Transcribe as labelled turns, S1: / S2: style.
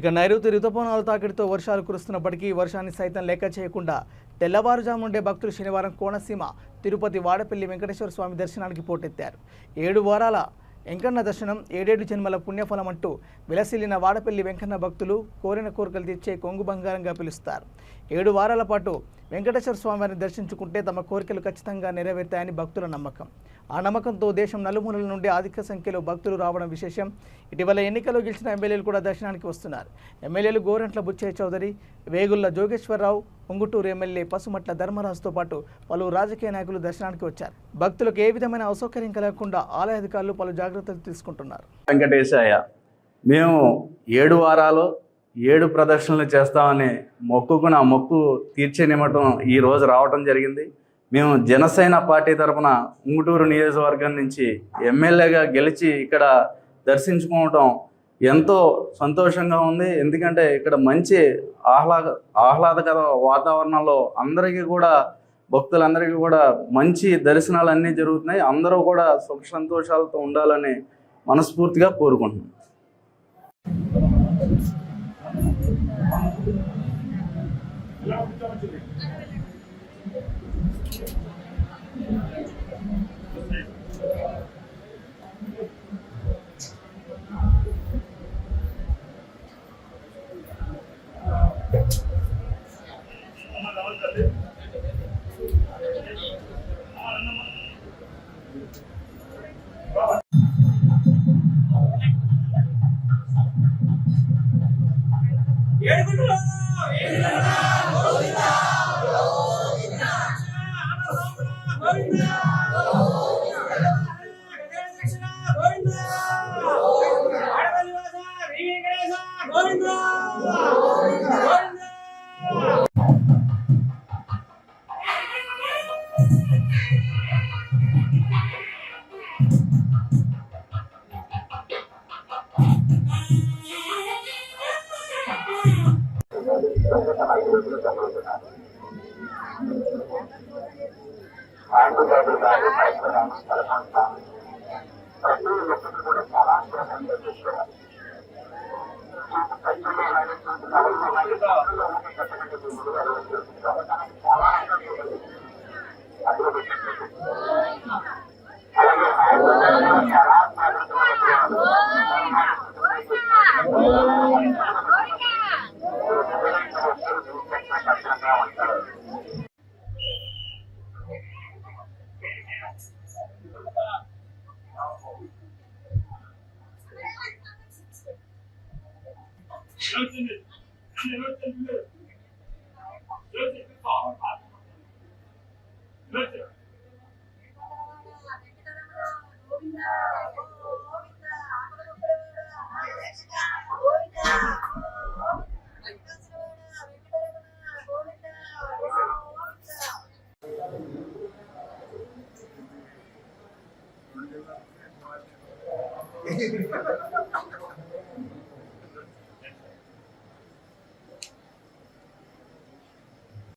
S1: ఇక నైరుతి రుతుపవనాల తాకిడితో వర్షాలు కురుస్తున్నప్పటికీ వర్షాన్ని సైతం లెక్క చేయకుండా తెల్లవారుజాము నుండే భక్తులు శనివారం కోనసీమ తిరుపతి వాడపల్లి వెంకటేశ్వర స్వామి దర్శనానికి పోటెత్తారు. 7 వారాల వెంకన్న దర్శనం 7 జన్మల పుణ్యఫలం అంటూ విలసిల్లిన వాడపల్లి వెంకన్న భక్తులు కోరిన కోరికలు తీర్చే కొంగు బంగారంగా పిలుస్తారు. 7 వారాల పాటు వెంకటేశ్వర స్వామివారిని దర్శించుకుంటే తమ కోరికలు ఖచ్చితంగా నెరవేరుతాయని భక్తుల నమ్మకం. ఆ నమ్మకంతో దేశం నలుమూలల నుండి అధిక సంఖ్యలో భక్తులు రావడం విశేషం. ఇటీవల ఎన్నికల్లో గెలిచిన ఎమ్మెల్యేలు కూడా దర్శనానికి వస్తున్నారు. ఎమ్మెల్యేలు గోరంట్ల బుచ్చయ్య చౌదరి, వేగుళ్ల జోగేశ్వరరావు, ఉంగుటూరు ఎమ్మెల్యే పసుమట్ల ధర్మరాజుతో పాటు పలువురు రాజకీయ నాయకులు దర్శనానికి వచ్చారు. భక్తులకు ఏ విధమైన అసౌకర్యం కలగకుండా ఆలయ అధికారులు పలు జాగ్రత్తలు తీసుకుంటున్నారు.
S2: వెంకటేశయ్య, మేము 7 వారాలు 7 ప్రదర్శనలు చేస్తామని మొక్కుకున్న మొక్కు తీర్చే నిమిత్తం ఈ రోజు రావడం జరిగింది. మేము జనసేన పార్టీ తరఫున ఉంగుటూరు నియోజకవర్గం నుంచి ఎమ్మెల్యేగా గెలిచి ఇక్కడ దర్శించుకోవటం ఎంతో సంతోషంగా ఉంది. ఎందుకంటే ఇక్కడ మంచి ఆహ్లాదకర వాతావరణంలో అందరికీ కూడా భక్తులందరికీ కూడా మంచి దర్శనాలు అన్నీ జరుగుతున్నాయి. అందరూ కూడా సుఖ సంతోషాలతో ఉండాలని మనస్ఫూర్తిగా కోరుకుంటున్నాం.